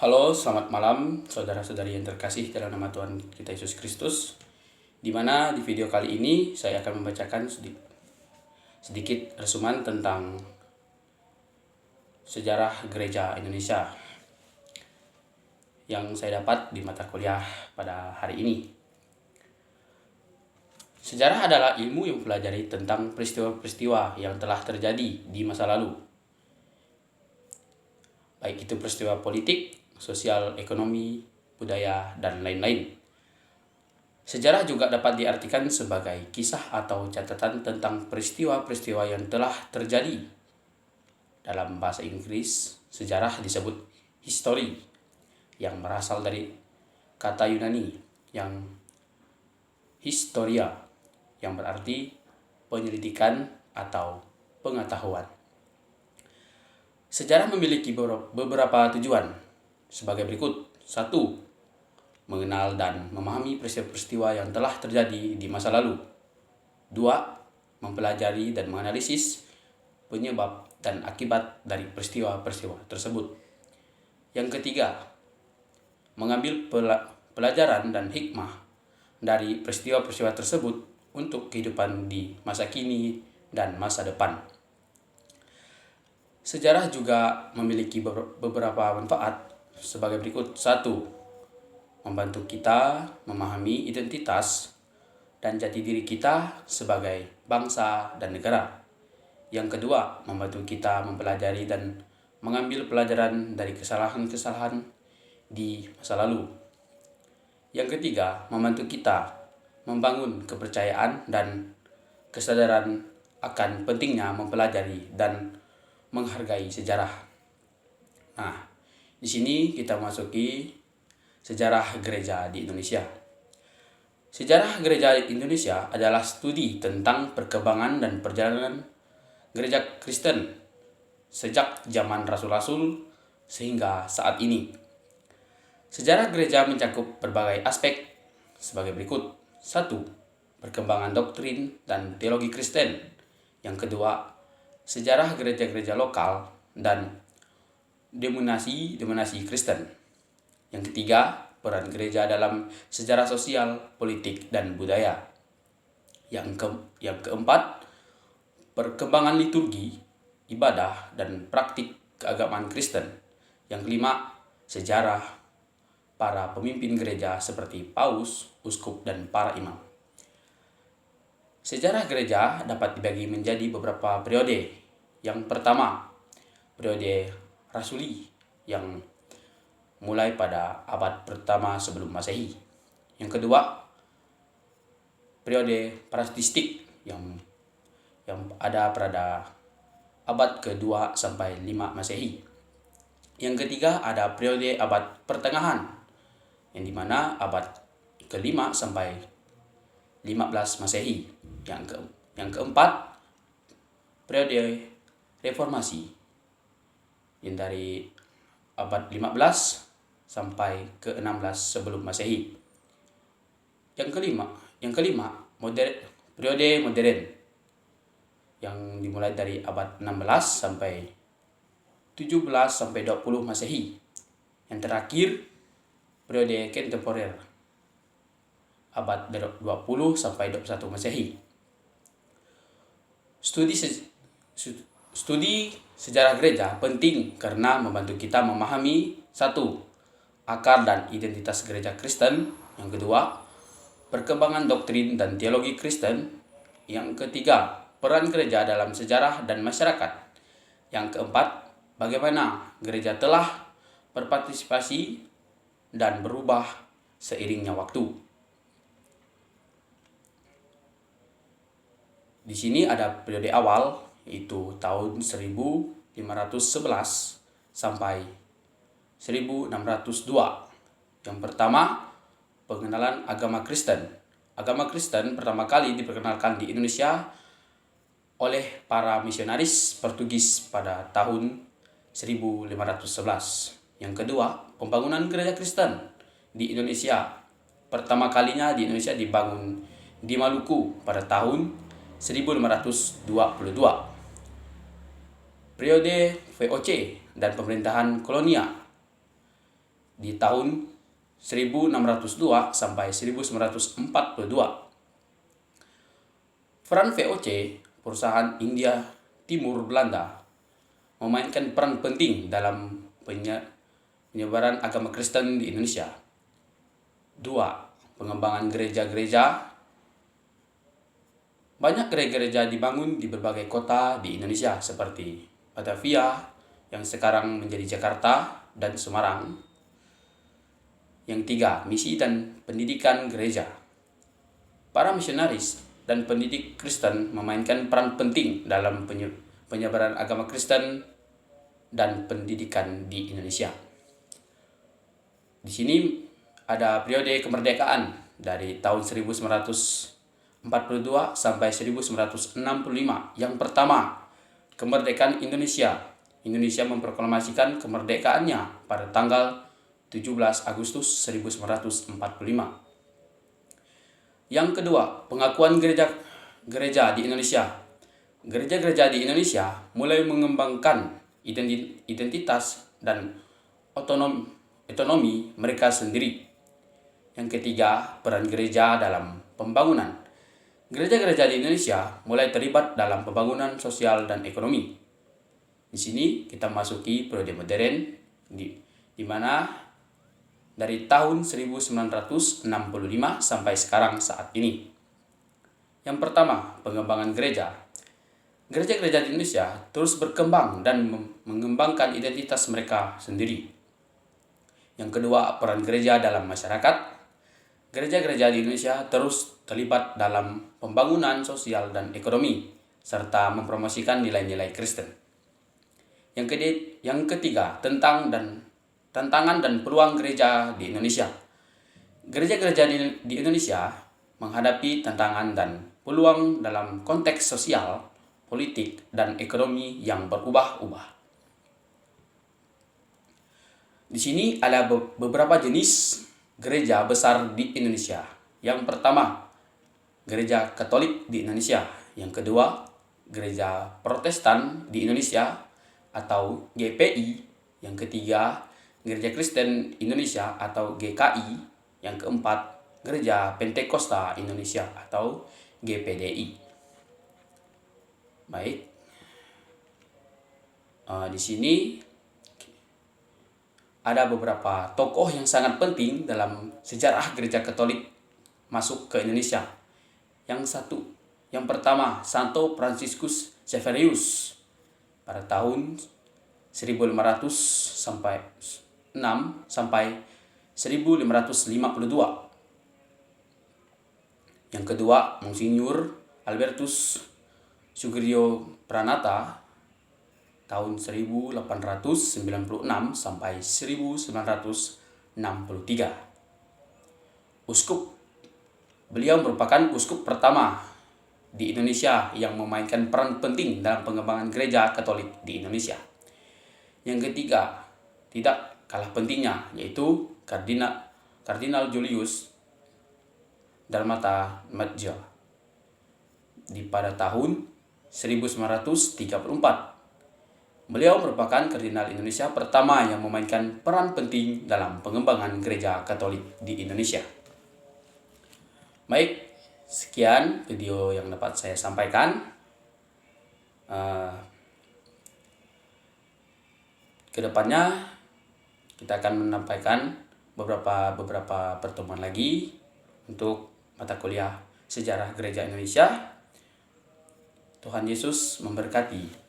Halo, selamat malam saudara-saudari yang terkasih dalam nama Tuhan kita Yesus Kristus. Di mana di video kali ini saya akan membacakan sedikit resuman tentang sejarah gereja Indonesia yang saya dapat di mata kuliah pada hari ini. Sejarah adalah ilmu yang mempelajari tentang peristiwa-peristiwa yang telah terjadi di masa lalu, baik itu peristiwa politik, sosial, ekonomi, budaya, dan lain-lain. Sejarah juga dapat diartikan sebagai kisah atau catatan tentang peristiwa-peristiwa yang telah terjadi. Dalam bahasa Inggris, sejarah disebut history, yang berasal dari kata Yunani yang historia, yang berarti penyelidikan atau pengetahuan. Sejarah memiliki beberapa tujuan sebagai berikut. 1. Mengenal dan memahami peristiwa-peristiwa yang telah terjadi di masa lalu. 2. Mempelajari dan menganalisis penyebab dan akibat dari peristiwa-peristiwa tersebut. Yang ketiga, mengambil pelajaran dan hikmah dari peristiwa-peristiwa tersebut untuk kehidupan di masa kini dan masa depan. Sejarah juga memiliki beberapa manfaat sebagai berikut. 1. Membantu kita memahami identitas dan jati diri kita sebagai bangsa dan negara. Yang kedua, membantu kita mempelajari dan mengambil pelajaran dari kesalahan-kesalahan di masa lalu. Yang ketiga, membantu kita membangun kepercayaan dan kesadaran akan pentingnya mempelajari dan menghargai sejarah. Nah, di sini kita masuki sejarah gereja di Indonesia. Sejarah gereja Indonesia adalah studi tentang perkembangan dan perjalanan gereja Kristen sejak zaman rasul-rasul sehingga saat ini. Sejarah gereja mencakup berbagai aspek sebagai berikut. 1. Perkembangan doktrin dan teologi Kristen. Yang kedua, sejarah gereja-gereja lokal dan denominasi Kristen. Yang ketiga, peran gereja dalam sejarah sosial, politik, dan budaya. Yang keempat, perkembangan liturgi, ibadah, dan praktik keagamaan Kristen. Yang kelima, sejarah para pemimpin gereja seperti paus, uskup, dan para imam. Sejarah gereja dapat dibagi menjadi beberapa periode. Yang pertama, periode rasuli yang mulai pada abad pertama sebelum Masehi. Yang kedua, periode patristik yang ada pada abad ke-2 sampai 5 Masehi. Yang ketiga, ada periode abad pertengahan yang dimana abad ke-5 sampai 15 Masehi. Yang keempat, periode reformasi yang dari abad 15 sampai ke-16 sebelum Masehi. Yang kelima, periode modern yang dimulai dari abad 16 sampai 17 sampai 20 Masehi. Yang terakhir, periode kontemporer abad 20 sampai 21 Masehi. Studi sejarah gereja penting karena membantu kita memahami 1. Akar dan identitas gereja Kristen. Yang kedua, perkembangan doktrin dan teologi Kristen. Yang ketiga, peran gereja dalam sejarah dan masyarakat. Yang keempat, bagaimana gereja telah berpartisipasi dan berubah seiringnya waktu. Di sini ada periode awal, yaitu tahun 1511 sampai 1602. Yang pertama, pengenalan agama Kristen. Agama Kristen pertama kali diperkenalkan di Indonesia oleh para misionaris Portugis pada tahun 1511. Yang kedua, pembangunan gereja Kristen di Indonesia. Pertama kalinya di Indonesia dibangun di Maluku pada tahun 1522. Periode VOC dan pemerintahan kolonial. di tahun 1602 sampai 1942. Peran VOC, perusahaan India Timur Belanda, memainkan peran penting dalam penyebaran agama Kristen di Indonesia. 2. Pengembangan gereja-gereja. Banyak gereja-gereja dibangun di berbagai kota di Indonesia seperti Batavia yang sekarang menjadi Jakarta dan Semarang. Yang 3. Misi dan pendidikan gereja. Para misionaris dan pendidik Kristen memainkan peran penting dalam penyebaran agama Kristen dan pendidikan di Indonesia. Di sini ada periode kemerdekaan dari tahun 1942 sampai 1965. Yang pertama, kemerdekaan Indonesia. Indonesia memproklamasikan kemerdekaannya pada tanggal 17 Agustus 1945. Yang kedua, pengakuan gereja di Indonesia. Gereja-gereja di Indonesia mulai mengembangkan identitas dan otonomi mereka sendiri. Yang ketiga, peran gereja dalam pembangunan. Gereja-gereja di Indonesia mulai terlibat dalam pembangunan sosial dan ekonomi. Di sini kita masuki periode modern di mana dari tahun 1965 sampai sekarang saat ini. Yang pertama, pengembangan gereja. Gereja-gereja di Indonesia terus berkembang dan mengembangkan identitas mereka sendiri. Yang kedua, peran gereja dalam masyarakat. Gereja-gereja di Indonesia terus terlibat dalam pembangunan sosial dan ekonomi, serta mempromosikan nilai-nilai Kristen. Yang ketiga, tantangan dan peluang gereja di Indonesia. Gereja-gereja di Indonesia menghadapi tantangan dan peluang dalam konteks sosial, politik, dan ekonomi yang berubah-ubah. Di sini ada beberapa jenis gereja besar di Indonesia. Yang pertama, gereja Katolik di Indonesia. Yang kedua, gereja Protestan di Indonesia atau GPI. Yang ketiga, Gereja Kristen Indonesia atau GKI. Yang keempat, Gereja Pentakosta Indonesia atau GPDI. Baik, di sini ada beberapa tokoh yang sangat penting dalam sejarah Gereja Katolik masuk ke Indonesia. Yang pertama, Santo Fransiskus Xaverius pada tahun 1506 sampai 1552. Yang kedua, Monsinyur Albertus Sugrio Pranata tahun 1896 sampai 1963. Uskup. Beliau merupakan uskup pertama di Indonesia yang memainkan peran penting dalam pengembangan gereja Katolik di Indonesia. Yang ketiga, tidak kalah pentingnya, yaitu Kardinal Julius Darmata Madja pada tahun 1934. Beliau merupakan kardinal Indonesia pertama yang memainkan peran penting dalam pengembangan gereja Katolik di Indonesia. Baik, sekian video yang dapat saya sampaikan. Kedepannya kita akan menyampaikan beberapa pertemuan lagi untuk mata kuliah sejarah gereja Indonesia. Tuhan Yesus memberkati.